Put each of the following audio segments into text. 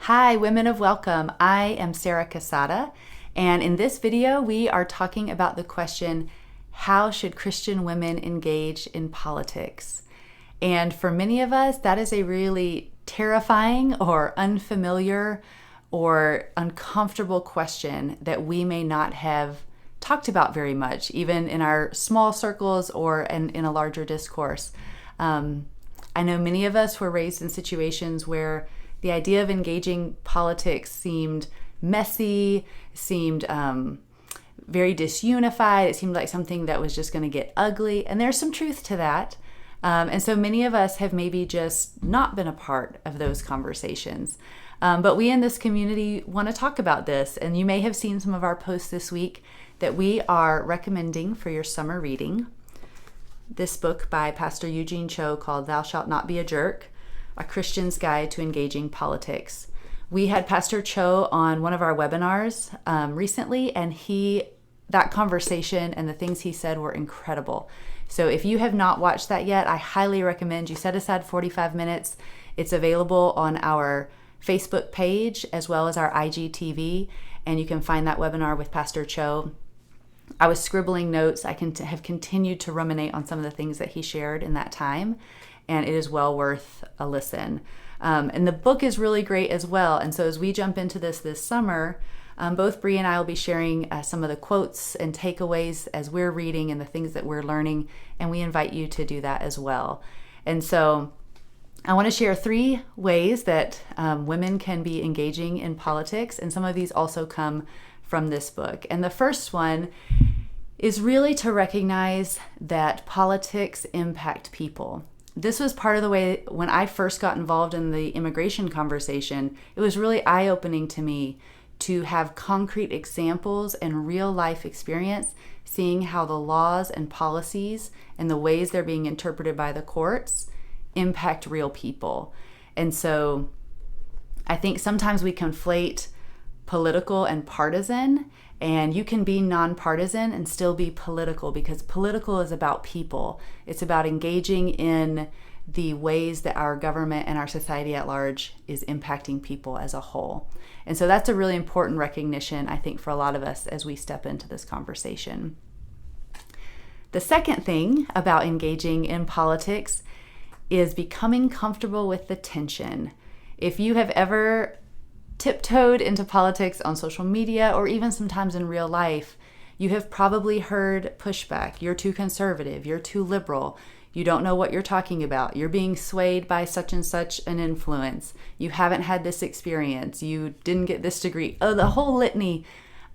Hi, Women of Welcome. I am Sarah Quezada, and in this video, we are talking about the question, how should Christian women engage in politics? And for many of us, that is a really terrifying or unfamiliar or uncomfortable question that we may not have talked about very much, even in our small circles or in a larger discourse. I know many of us were raised in situations where the idea of engaging politics seemed messy, seemed very disunified. It seemed like something that was just going to get ugly. And there's some truth to that. And so many of us have maybe just not been a part of those conversations. But we in this community want to talk about this. And you may have seen some of our posts this week that we are recommending for your summer reading. This book by Pastor Eugene called Thou Shalt Not Be a Jerk, A Christian's Guide to Engaging Politics. We had Pastor Cho on one of our webinars recently, and that conversation and the things he said were incredible. So if you have not watched that yet, I highly recommend you set aside 45 minutes. It's available on our Facebook page as well as our IGTV, and you can find that webinar with Pastor Cho. I was scribbling notes. I have continued to ruminate on some of the things that he shared in that time, and it is well worth a listen. And the book is really great as well. And so as we jump into this summer, both Bree and I will be sharing some of the quotes and takeaways as we're reading and the things that we're learning, and we invite you to do that as well. And so I want to share 3 ways that women can be engaging in politics, and some of these also come from this book. And the first one is really to recognize that politics impact people. This was part of the way when I first got involved in the immigration conversation. It was really eye-opening to me to have concrete examples and real life experience, seeing how the laws and policies and the ways they're being interpreted by the courts impact real people. And so I think sometimes we conflate political and partisan, and you can be nonpartisan and still be political, because political is about people. It's about engaging in the ways that our government and our society at large is impacting people as a whole. And so that's a really important recognition, I think, for a lot of us as we step into this conversation. The second thing about engaging in politics is becoming comfortable with the tension. If you have ever tiptoed into politics on social media or even sometimes in real life, you have probably heard pushback. You're too conservative, you're too liberal, you don't know what you're talking about, you're being swayed by such and such an influence, you haven't had this experience, you didn't get this degree. The whole litany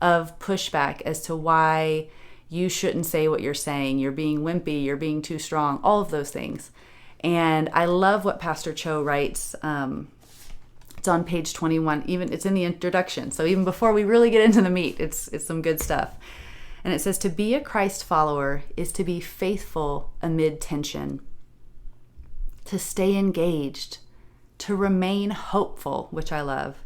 of pushback as to why you shouldn't say what you're saying, you're being wimpy, you're being too strong, all of those things. And I love what Pastor Cho writes. It's on page 21. Even it's in the introduction. So even before we really get into the meat, it's some good stuff. And it says, to be a Christ follower is to be faithful amid tension, to stay engaged, to remain hopeful, which I love,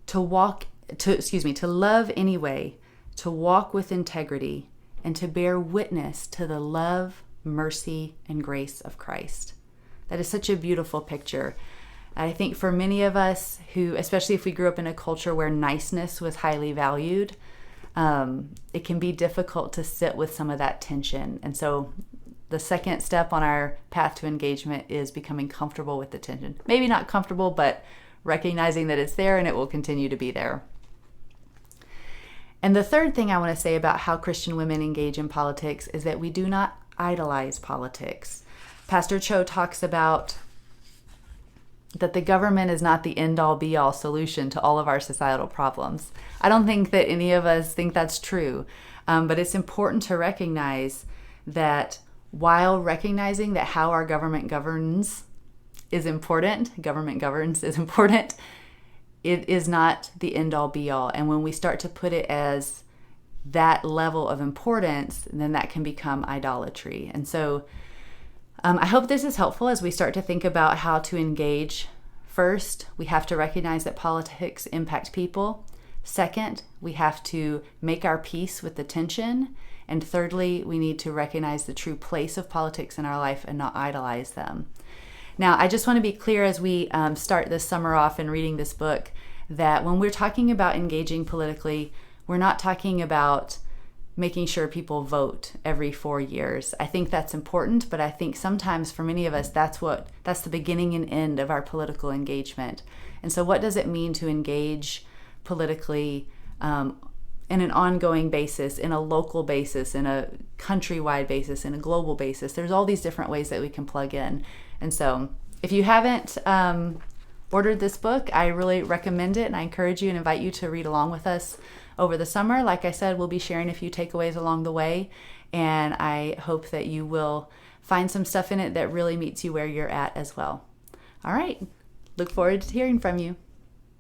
to love anyway, to walk with integrity, and to bear witness to the love, mercy, and grace of Christ. That is such a beautiful picture. I think for many of us who, especially if we grew up in a culture where niceness was highly valued, it can be difficult to sit with some of that tension. And so the second step on our path to engagement is becoming comfortable with the tension. Maybe not comfortable, but recognizing that it's there and it will continue to be there. And the third thing I want to say about how Christian women engage in politics is that we do not idolize politics. Pastor Cho talks about that the government is not the end-all be-all solution to all of our societal problems. I don't think that any of us think that's true, but it's important to recognize that while recognizing that how our government governs is important, it is not the end-all be-all. And when we start to put it as that level of importance, then that can become idolatry. And so I hope this is helpful as we start to think about how to engage. First, we have to recognize that politics impact people. Second, we have to make our peace with the tension. And thirdly, we need to recognize the true place of politics in our life and not idolize them. Now, I just want to be clear as we start this summer off and reading this book that when we're talking about engaging politically, we're not talking about making sure people vote every 4 years. I think that's important, but I think sometimes for many of us, that's the beginning and end of our political engagement. And so what does it mean to engage politically in an ongoing basis, in a local basis, in a countrywide basis, in a global basis? There's all these different ways that we can plug in. And so if you haven't ordered this book, I really recommend it, and I encourage you and invite you to read along with us over the summer. Like I said, we'll be sharing a few takeaways along the way, and I hope that you will find some stuff in it that really meets you where you're at as well. All right, look forward to hearing from you.